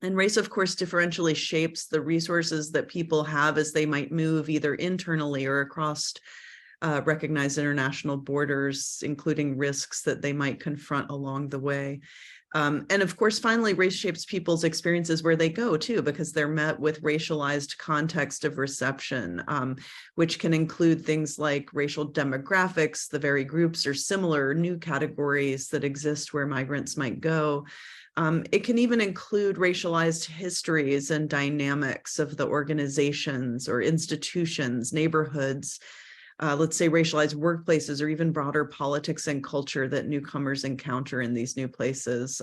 And race, of course, differentially shapes the resources that people have as they might move either internally or across recognized international borders, including risks that they might confront along the way. And of course, finally, race shapes people's experiences where they go too, because they're met with racialized context of reception, which can include things like racial demographics, the very groups or similar new categories that exist where migrants might go. It can even include racialized histories and dynamics of the organizations or institutions, neighborhoods, let's say racialized workplaces, or even broader politics and culture that newcomers encounter in these new places.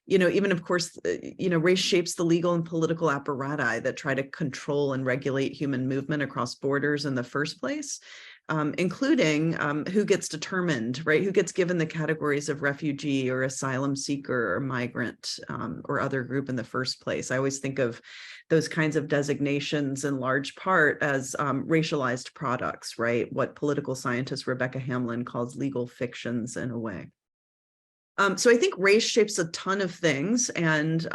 Even of course, race shapes the legal and political apparati that try to control and regulate human movement across borders in the first place, including who gets determined, right? Who gets given the categories of refugee or asylum seeker or migrant or other group in the first place. I always think of those kinds of designations in large part as racialized products, right? What political scientist Rebecca Hamlin calls legal fictions in a way. So I think race shapes a ton of things, and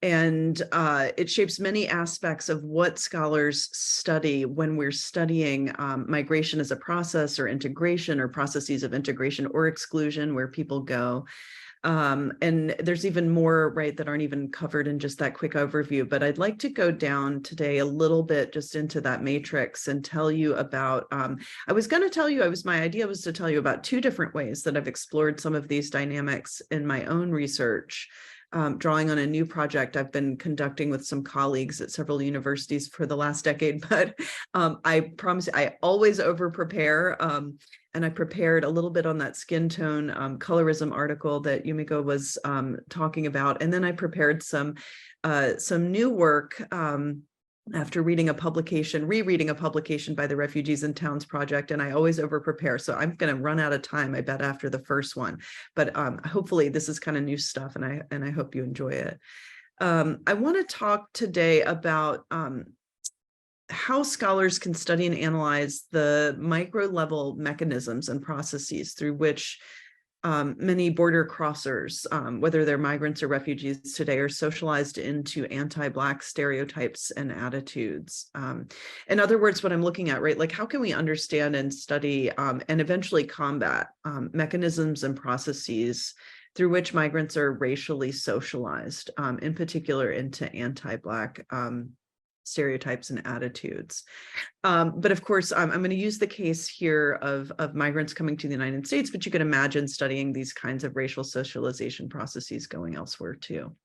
it shapes many aspects of what scholars study when we're studying migration as a process or integration or processes of integration or exclusion where people go. And there's even more, right, that aren't even covered in just that quick overview, but I'd like to go down today a little bit just into that matrix and tell you about, I was going to tell you, my idea was to tell you about two different ways that I've explored some of these dynamics in my own research, drawing on a new project I've been conducting with some colleagues at several universities for the last decade, but I promise I always over-prepare. And I prepared a little bit on that skin tone colorism article that Yumiko was talking about. And then I prepared some new work after reading rereading a publication by the Refugees in Towns Project, and I always over-prepare. So I'm going to run out of time, I bet, after the first one. But hopefully this is kind of new stuff, and I hope you enjoy it. I want to talk today about how scholars can study and analyze the micro-level mechanisms and processes through which many border crossers, whether they're migrants or refugees today, are socialized into anti-Black stereotypes and attitudes. In other words, what I'm looking at, right, like how can we understand and study and eventually combat mechanisms and processes through which migrants are racially socialized, in particular into anti-Black stereotypes and attitudes. But of course, I'm going to use the case here of migrants coming to the United States, but you can imagine studying these kinds of racial socialization processes going elsewhere too.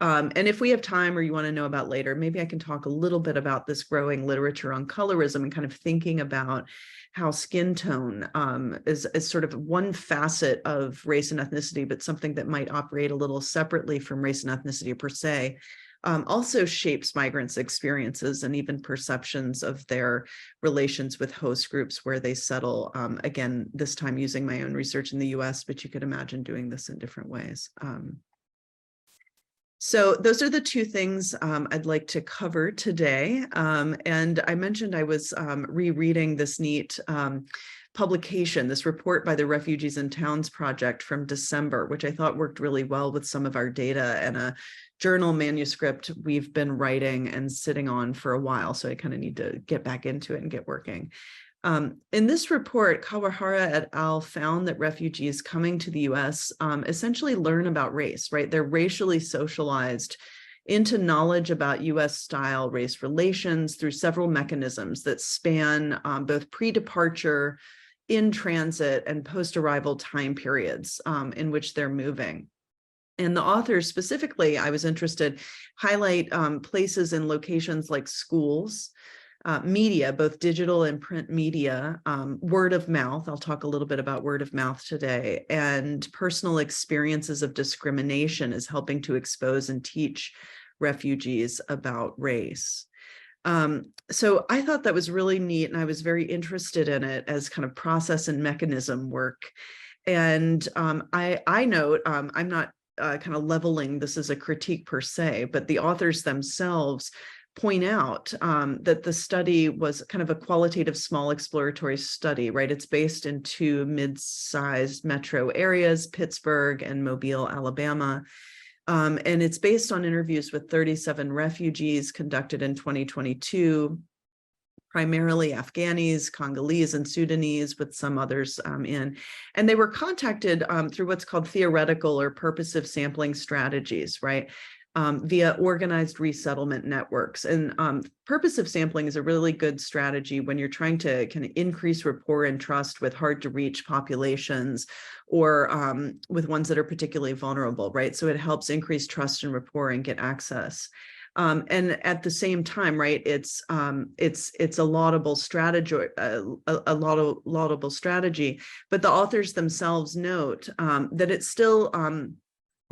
And if we have time or you want to know about later, maybe I can talk a little bit about this growing literature on colorism and kind of thinking about how skin tone is sort of one facet of race and ethnicity, but something that might operate a little separately from race and ethnicity per se. Also shapes migrants' experiences and even perceptions of their relations with host groups where they settle, again, this time using my own research in the US, but you could imagine doing this in different ways. So those are the two things I'd like to cover today. And I mentioned I was rereading this neat publication, this report by the Refugees in Towns Project from December, which I thought worked really well with some of our data and a journal manuscript we've been writing and sitting on for a while. So I kind of need to get back into it and get working. In this report, Kawahara et al. Found that refugees coming to the US essentially learn about race, right? They're racially socialized into knowledge about US-style race relations through several mechanisms that span both pre-departure, in transit, and post-arrival time periods in which they're moving. And the authors specifically, I was interested, highlight places and locations like schools, media, both digital and print media, word of mouth. I'll talk a little bit about word of mouth today, and personal experiences of discrimination as helping to expose and teach refugees about race. So I thought that was really neat, and I was very interested in it as kind of process and mechanism work. And I note, I'm not kind of leveling this as a critique per se, but the authors themselves point out that the study was kind of a qualitative small exploratory study, right? It's based in two mid-sized metro areas, Pittsburgh and Mobile, Alabama. And it's based on interviews with 37 refugees conducted in 2022, primarily Afghanis, Congolese, and Sudanese, with some others in. And they were contacted through what's called theoretical or purposive sampling strategies, right? Via organized resettlement networks. And purposive sampling is a really good strategy when you're trying to kind of increase rapport and trust with hard to reach populations, or with ones that are particularly vulnerable, right? So it helps increase trust and rapport and get access. And at the same time, right, it's a laudable strategy, laudable strategy, but the authors themselves note that it still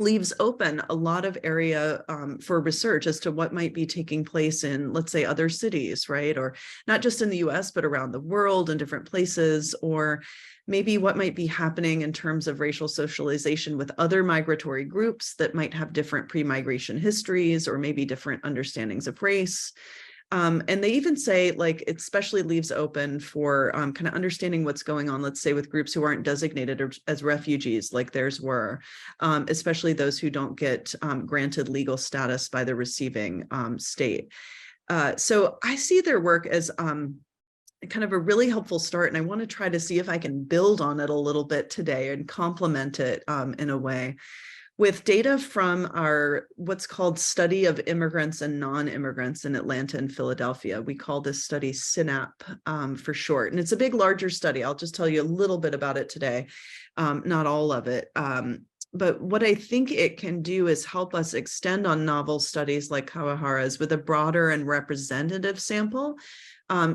leaves open a lot of area for research as to what might be taking place in, let's say, other cities, right? Or not just in the US, but around the world in different places, or maybe what might be happening in terms of racial socialization with other migratory groups that might have different pre-migration histories, or maybe different understandings of race. And they even say, like, it especially leaves open for kind of understanding what's going on, let's say, with groups who aren't designated as refugees, like theirs were, especially those who don't get granted legal status by the receiving state. So I see their work as kind of a really helpful start, and I want to try to see if I can build on it a little bit today and complement it in a way with data from our what's called Study of Immigrants and Non-Immigrants in Atlanta and Philadelphia. We call this study SYNAP for short, and it's a big, larger study. I'll just tell you a little bit about it today, not all of it. But what I think it can do is help us extend on novel studies like Kawahara's with a broader and representative sample.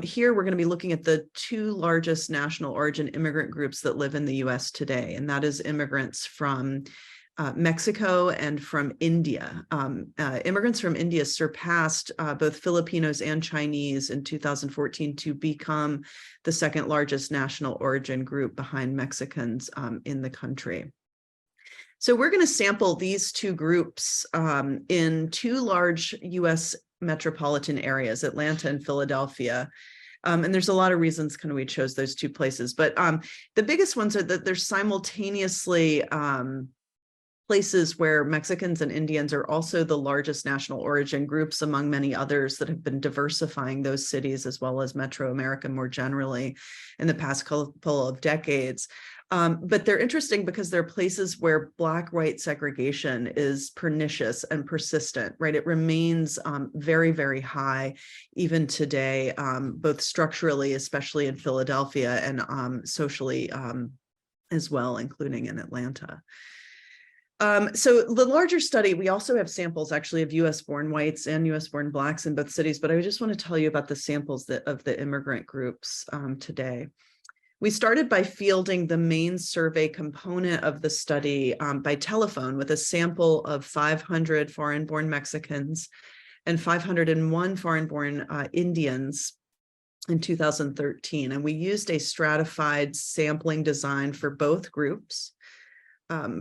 Here, we're going to be looking at the two largest national origin immigrant groups that live in the US today, and that is immigrants from Mexico and from India. Immigrants from India surpassed both Filipinos and Chinese in 2014 to become the second largest national origin group behind Mexicans in the country. So we're going to sample these two groups in two large US metropolitan areas, Atlanta and Philadelphia. And there's a lot of reasons kind of we chose those two places, but the biggest ones are that they're simultaneously places where Mexicans and Indians are also the largest national origin groups among many others that have been diversifying those cities, as well as Metro America more generally in the past couple of decades. But they're interesting because they're places where Black-white segregation is pernicious and persistent, right? It remains very, very high even today, both structurally, especially in Philadelphia, and socially as well, including in Atlanta. So the larger study, we also have samples actually of US-born whites and US-born Blacks in both cities, but I just want to tell you about the samples of the immigrant groups today. We started by fielding the main survey component of the study by telephone with a sample of 500 foreign-born Mexicans and 501 foreign-born Indians in 2013. And we used a stratified sampling design for both groups.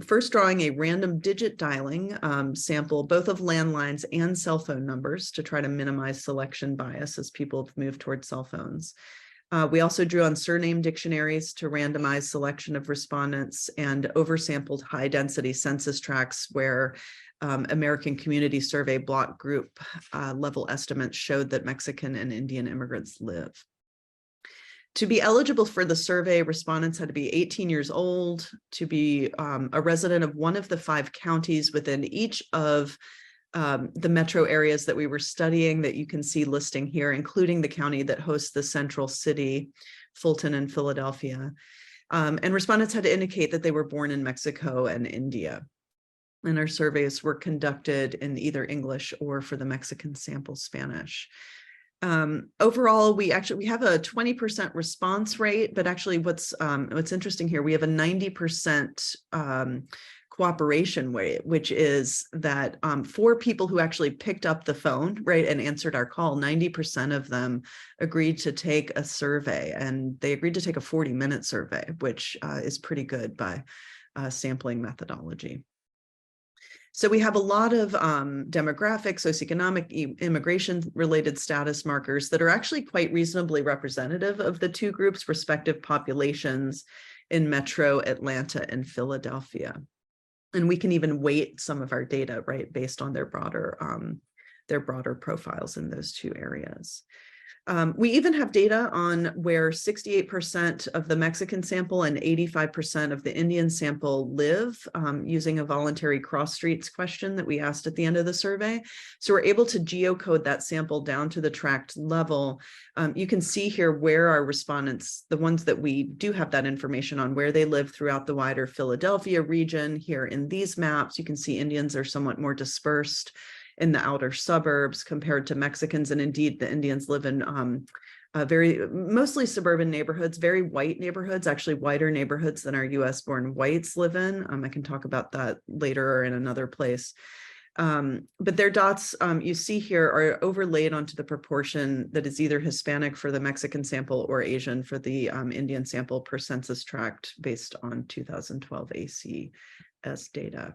First drawing a random digit dialing sample, both of landlines and cell phone numbers, to try to minimize selection bias as people have moved towards cell phones. We also drew on surname dictionaries to randomize selection of respondents, and oversampled high density census tracts where American Community Survey block group level estimates showed that Mexican and Indian immigrants live. To be eligible for the survey, respondents had to be 18 years old, to be a resident of one of the 5 counties within each of the metro areas that we were studying that you can see listing here, including the county that hosts the central city, Fulton and Philadelphia. And respondents had to indicate that they were born in Mexico and India. And our surveys were conducted in either English or, for the Mexican sample, Spanish. Overall, we have a 20% response rate, but actually what's interesting here, we have a 90% cooperation rate, which is that for people who actually picked up the phone, right, and answered our call, 90% of them agreed to take a survey, and they agreed to take a 40-minute survey, which is pretty good by sampling methodology. So we have a lot of demographic, socioeconomic, immigration-related status markers that are actually quite reasonably representative of the two groups' respective populations in Metro Atlanta and Philadelphia. And we can even weight some of our data, right, based on their broader profiles in those two areas. We even have data on where 68% of the Mexican sample and 85% of the Indian sample live, using a voluntary cross streets question that we asked at the end of the survey. So we're able to geocode that sample down to the tract level. You can see here where our respondents, the ones that we do have that information on, where they live throughout the wider Philadelphia region. Here in these maps, you can see Indians are somewhat more dispersed in the outer suburbs compared to Mexicans. And indeed, the Indians live in mostly suburban neighborhoods, very white neighborhoods, actually whiter neighborhoods than our US born whites live in. I can talk about that later or in another place. But their dots you see here are overlaid onto the proportion that is either Hispanic for the Mexican sample or Asian for the Indian sample per census tract based on 2012 ACS data.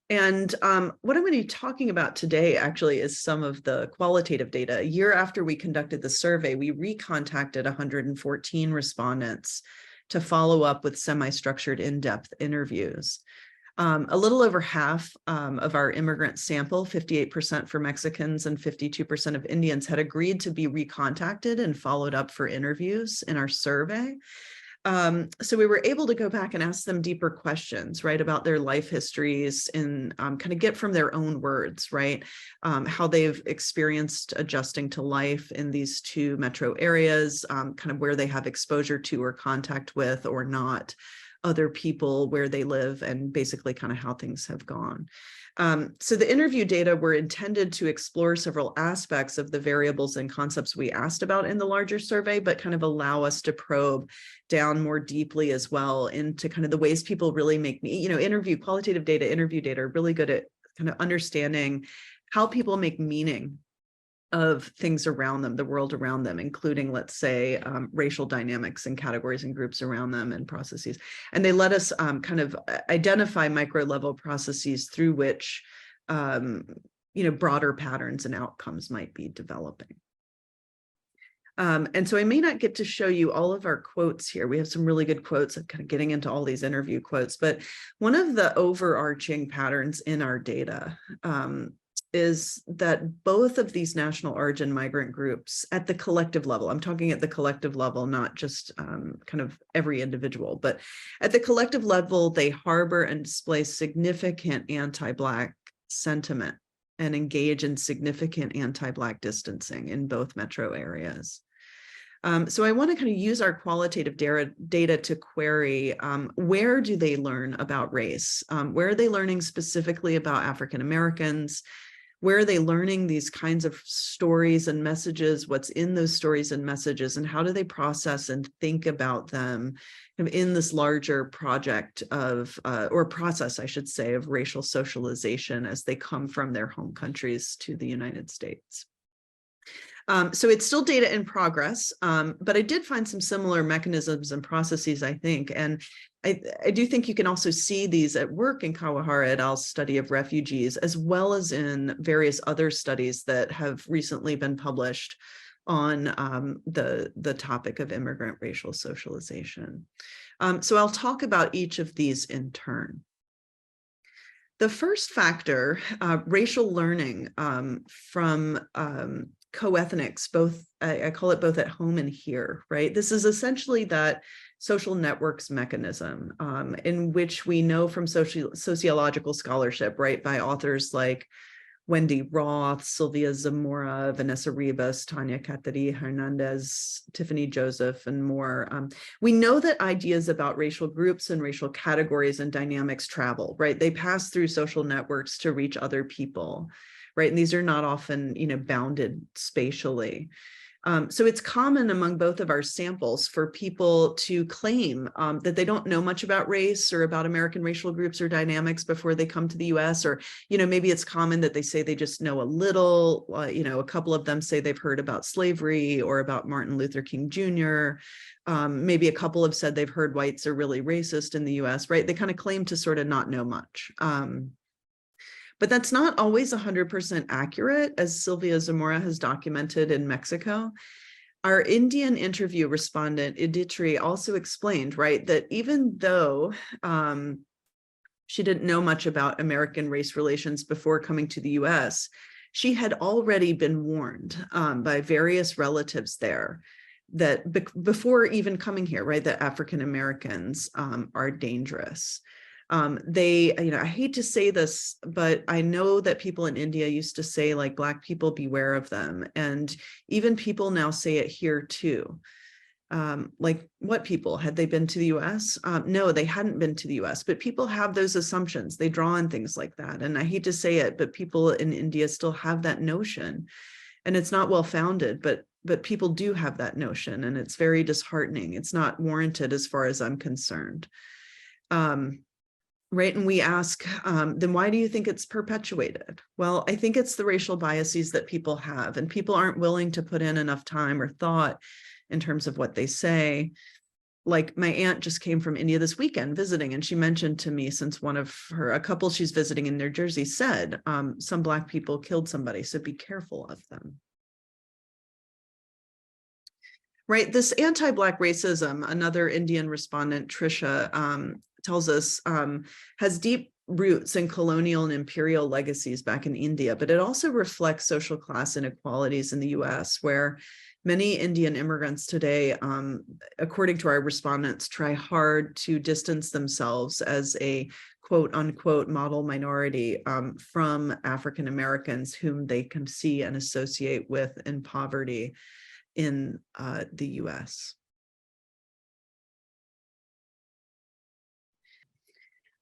And what I'm going to be talking about today actually is some of the qualitative data. A year after we conducted the survey, we recontacted 114 respondents to follow up with semi-structured in-depth interviews. A little over half of our immigrant sample, 58% for Mexicans and 52% of Indians, had agreed to be recontacted and followed up for interviews in our survey. So we were able to go back and ask them deeper questions, right, about their life histories and kind of get from their own words, right, how they've experienced adjusting to life in these two metro areas, kind of where they have exposure to or contact with or not other people, where they live, and basically kind of how things have gone. So the interview data were intended to explore several aspects of the variables and concepts we asked about in the larger survey, but kind of allow us to probe down more deeply as well into kind of the ways people really make me, qualitative data, interview data are really good at kind of understanding how people make meaning of things around them, the world around them, including, let's say, racial dynamics and categories and groups around them and processes. And they let us kind of identify micro-level processes through which, broader patterns and outcomes might be developing. And so I may not get to show you all of our quotes here. We have some really good quotes. I'm kind of getting into all these interview quotes, but one of the overarching patterns in our data is that both of these national origin migrant groups at the collective level, I'm talking at the collective level, not just kind of every individual, but at the collective level, they harbor and display significant anti-Black sentiment and engage in significant anti-Black distancing in both metro areas. So I want to kind of use our qualitative data to query where do they learn about race? Where are they learning specifically about African Americans? Where are they learning these kinds of stories and messages? What's in those stories and messages? And how do they process and think about them in this larger project of, or process, I should say, of racial socialization as they come from their home countries to the United States? So it's still data in progress, but I did find some similar mechanisms and processes, I think. And I do think you can also see these at work in Kawahara et al.'s study of refugees, as well as in various other studies that have recently been published on the topic of immigrant racial socialization. So I'll talk about each of these in turn. The first factor, racial learning from co-ethnics, both, I call it both at home and here, right? This is essentially that social networks mechanism in which we know from sociological scholarship, right, by authors like Wendy Roth, Sylvia Zamora, Vanessa Ribas, Tanya Cateri Hernandez, Tiffany Joseph, and more. We know that ideas about racial groups and racial categories and dynamics travel, right? They pass through social networks to reach other people, right? And these are not often, bounded spatially. So it's common among both of our samples for people to claim that they don't know much about race or about American racial groups or dynamics before they come to the US, or, maybe it's common that they say they just know a little, a couple of them say they've heard about slavery or about Martin Luther King Jr. Maybe a couple have said they've heard whites are really racist in the US, right? They kind of claim to sort of not know much. But that's not always 100% accurate, as Sylvia Zamora has documented in Mexico. Our Indian interview respondent, Iditri, also explained, right, that even though She didn't know much about American race relations before coming to the US. She had already been warned by various relatives there that before even coming here, right, that African Americans are dangerous. I hate to say this, but I know that people in India used to say, like, Black people, beware of them. And even people now say it here too. Like, what people? Had they been to the US? No, they hadn't been to the US, but people have those assumptions. They draw on things like that. And I hate to say it, but people in India still have that notion. And it's not well founded, but people do have that notion, and it's very disheartening. It's not warranted as far as I'm concerned. Right. And we ask, then why do you think it's perpetuated? Well, I think it's the racial biases that people have, and people aren't willing to put in enough time or thought in terms of what they say. Like, my aunt just came from India this weekend visiting, and she mentioned to me, since a couple she's visiting in New Jersey said some Black people killed somebody, so be careful of them. Right. This anti-Black racism, another Indian respondent, Trisha, tells us has deep roots in colonial and imperial legacies back in India, but it also reflects social class inequalities in the US, where many Indian immigrants today, according to our respondents, try hard to distance themselves as a quote unquote model minority from African Americans whom they can see and associate with in poverty in the US.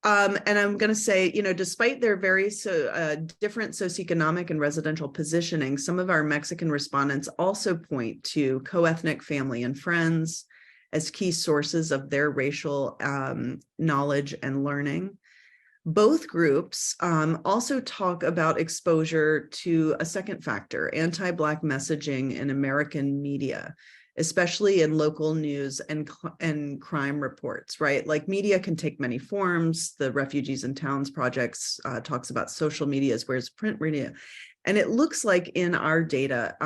And I'm going to say, despite their very different socioeconomic and residential positioning, some of our Mexican respondents also point to co-ethnic family and friends as key sources of their racial knowledge and learning. Both groups also talk about exposure to a second factor, anti-Black messaging in American media, especially in local news and crime reports, right? Like, media can take many forms. The Refugees in Towns projects talks about social media as well as print media. And it looks like in our data,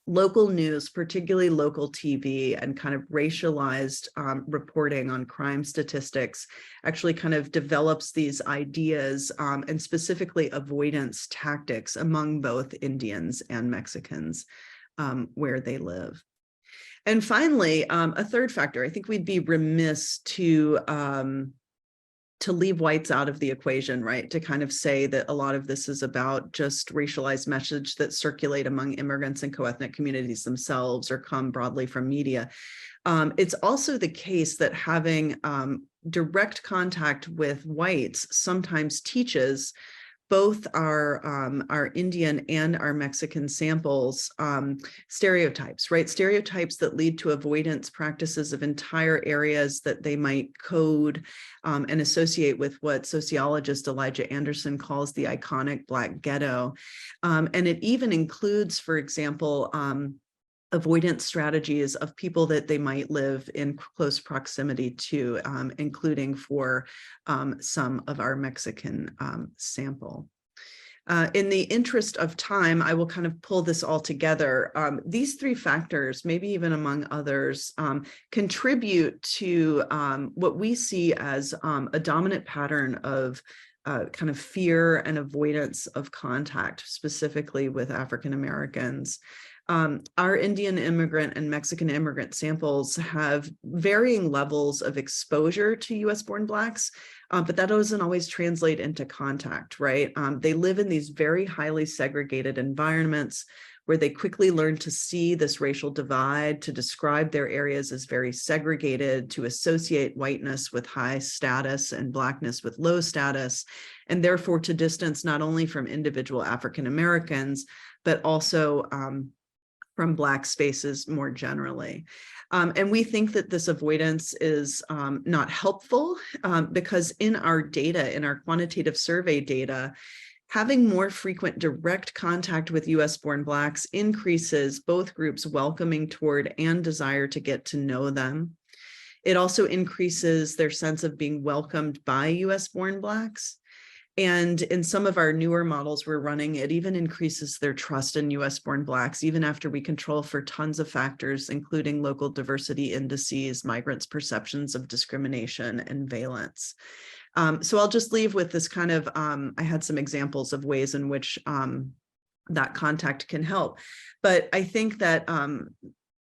local news, particularly local TV, and kind of racialized reporting on crime statistics actually kind of develops these ideas and specifically avoidance tactics among both Indians and Mexicans where they live. And finally, a third factor, I think we'd be remiss to leave whites out of the equation, right? To kind of say that a lot of this is about just racialized message that circulate among immigrants and co-ethnic communities themselves or come broadly from media. It's also the case that having direct contact with whites sometimes teaches both our Indian and our Mexican samples stereotypes, right? Stereotypes that lead to avoidance practices of entire areas that they might code and associate with what sociologist Elijah Anderson calls the iconic Black ghetto. And it even includes, for example, avoidance strategies of people that they might live in close proximity to, including for some of our Mexican sample. In the interest of time, I will kind of pull this all together. These three factors, maybe even among others, contribute to what we see as a dominant pattern of kind of fear and avoidance of contact, specifically with African Americans. Our Indian immigrant and Mexican immigrant samples have varying levels of exposure to US-born Blacks, but that doesn't always translate into contact, right? They live in these very highly segregated environments where they quickly learn to see this racial divide, to describe their areas as very segregated, to associate whiteness with high status and Blackness with low status, and therefore to distance not only from individual African Americans, but also from Black spaces more generally. And we think that this avoidance is not helpful because in our data, in our quantitative survey data, having more frequent direct contact with US-born Blacks increases both groups' welcoming toward and desire to get to know them. It also increases their sense of being welcomed by US-born Blacks. And in some of our newer models we're running, it even increases their trust in US-born Blacks, even after we control for tons of factors, including local diversity indices, migrants' perceptions of discrimination, and valence. So I'll just leave with this kind of, I had some examples of ways in which that contact can help. But I think that,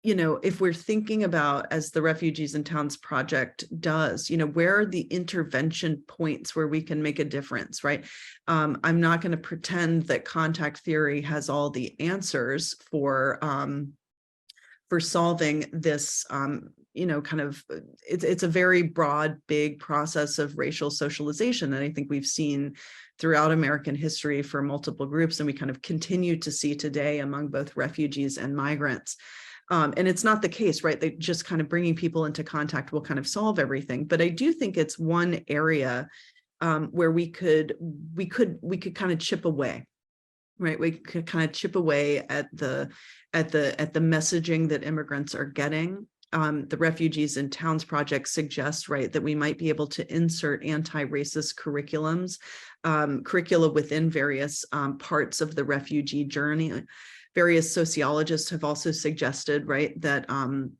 if we're thinking about, as the Refugees in Towns Project does, where are the intervention points where we can make a difference, right? I'm not going to pretend that contact theory has all the answers for solving this, it's a very broad, big process of racial socialization. And I think we've seen throughout American history for multiple groups, and we kind of continue to see today among both refugees and migrants. And it's not the case, right? They just kind of bringing people into contact will kind of solve everything. But I do think it's one area where we could kind of chip away, right? We could kind of chip away at the messaging that immigrants are getting. The Refugees in Towns Project suggests, right, that we might be able to insert anti-racist curricula within various parts of the refugee journey. Various sociologists have also suggested, right, that kind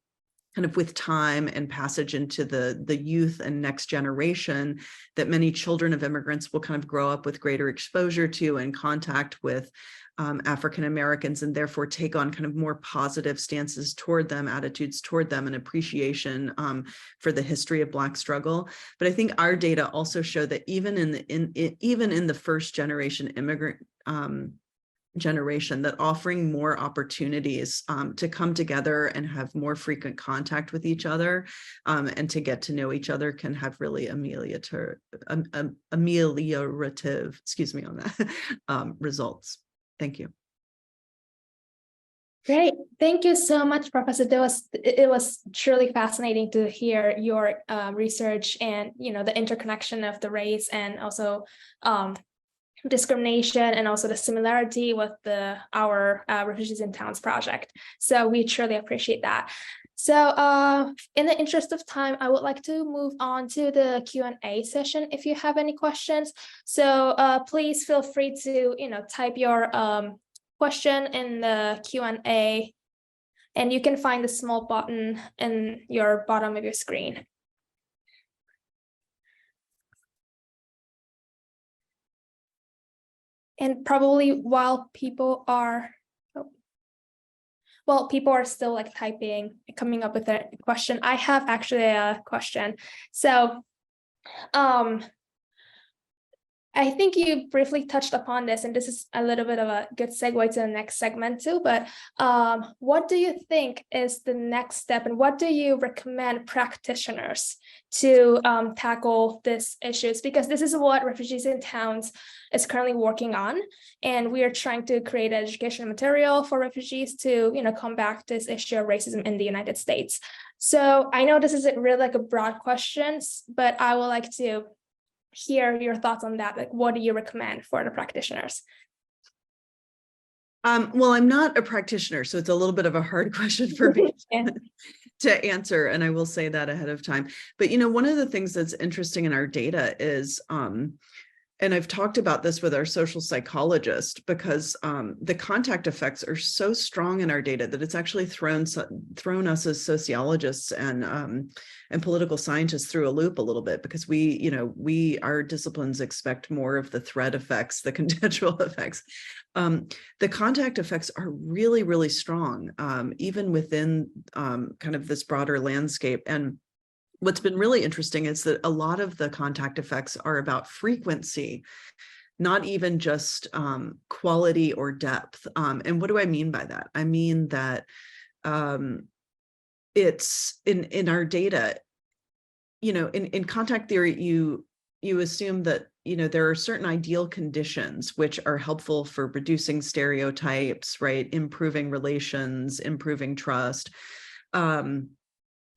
of with time and passage into the youth and next generation, that many children of immigrants will kind of grow up with greater exposure to and contact with African Americans, and therefore take on kind of more positive stances toward them, attitudes toward them, and appreciation for the history of Black struggle. But I think our data also show that even in the first generation immigrant generation, that offering more opportunities to come together and have more frequent contact with each other and to get to know each other can have really ameliorative, on that, results. Thank you. Great. Thank you so much, Professor. It was truly fascinating to hear your research and, the interconnection of the race and also discrimination and also the similarity with our Refugees in Towns project. So we truly appreciate that. So in the interest of time, I would like to move on to the Q&A session if you have any questions. So please feel free to, type your question in the Q&A, and you can find the small button in your bottom of your screen. And probably while people are still like typing, coming up with a question, I have actually a question. So I think you briefly touched upon this, and this is a little bit of a good segue to the next segment too, but what do you think is the next step, and what do you recommend practitioners to tackle these issues? Because this is what Refugees in Towns is currently working on, and we are trying to create educational material for refugees to, combat this issue of racism in the United States. So I know this isn't really like a broad question, but I would like to hear your thoughts on that. Like, what do you recommend for the practitioners? Well, I'm not a practitioner, so it's a little bit of a hard question for me to answer, and I will say that ahead of time. But one of the things that's interesting in our data is, and I've talked about this with our social psychologist, because the contact effects are so strong in our data that it's actually thrown us as sociologists and political scientists through a loop a little bit, because our disciplines expect more of the thread effects, the contextual effects. The contact effects are really, really strong, even within kind of this broader landscape. And what's been really interesting is that a lot of the contact effects are about frequency, not even just quality or depth. And what do I mean by that? I mean that it's in our data, in contact theory, you assume that, there are certain ideal conditions which are helpful for reducing stereotypes, right? Improving relations, improving trust. And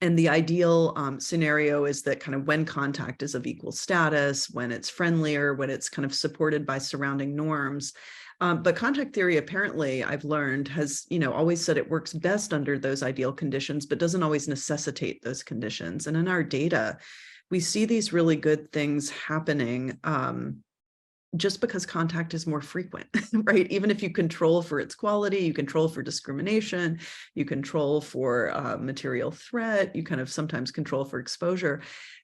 the ideal scenario is that kind of when contact is of equal status, when it's friendlier, when it's kind of supported by surrounding norms. But contact theory, apparently, I've learned, has always said it works best under those ideal conditions, but doesn't always necessitate those conditions. And in our data, we see these really good things happening just because contact is more frequent, right? Even if you control for its quality, you control for discrimination, you control for material threat, you kind of sometimes control for exposure.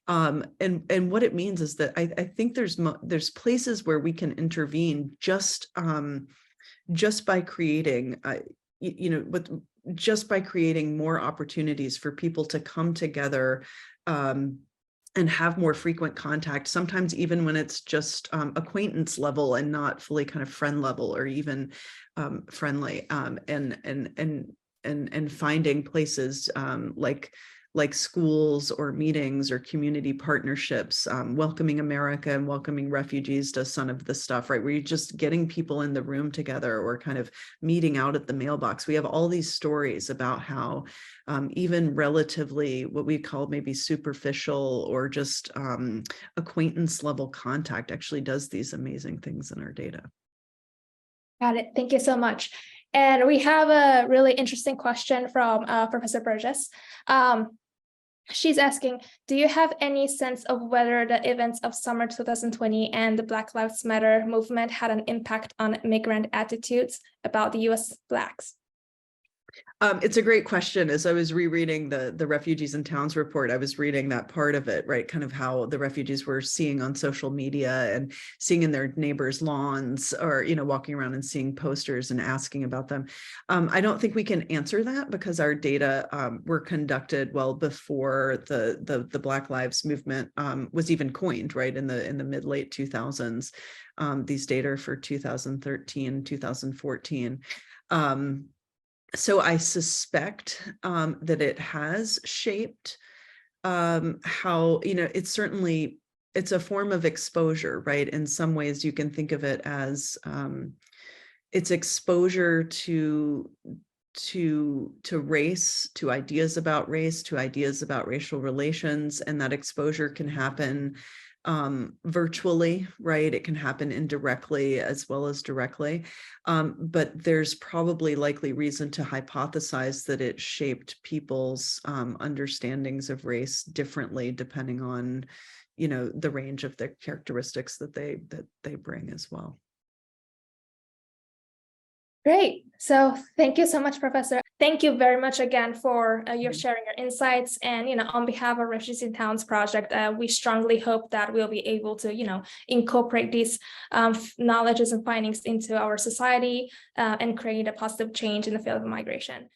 And what it means is that I think there's places where we can intervene just by creating, just by creating more opportunities for people to come together and have more frequent contact, sometimes even when it's just acquaintance level and not fully kind of friend level or even friendly, and finding places like schools or meetings or community partnerships, Welcoming America and Welcoming Refugees does some of the stuff, right? Where you're just getting people in the room together or kind of meeting out at the mailbox. We have all these stories about how even relatively what we call maybe superficial or just acquaintance level contact actually does these amazing things in our data. Got it. Thank you so much. And we have a really interesting question from Professor Burgess. She's asking, do you have any sense of whether the events of summer 2020 and the Black Lives Matter movement had an impact on immigrant attitudes about the US Blacks? It's a great question. As I was rereading the Refugees in Towns report, I was reading that part of it, right? Kind of how the refugees were seeing on social media and seeing in their neighbors' lawns or, walking around and seeing posters and asking about them. I don't think we can answer that because our data were conducted well before the Black Lives movement was even coined, right? In the mid-late 2000s. These data are for 2013, 2014. So I suspect that it has shaped how, it's a form of exposure, right? In some ways you can think of it as it's exposure to race, to ideas about race, to ideas about racial relations, and that exposure can happen virtually, right? It can happen indirectly as well as directly. But there's probably likely reason to hypothesize that it shaped people's understandings of race differently depending on, the range of the characteristics that they bring as well. Great. So thank you so much, Professor. Thank you very much again for your sharing your insights. And, on behalf of Refugees in Towns project, we strongly hope that we'll be able to, incorporate these knowledges and findings into our society and create a positive change in the field of migration.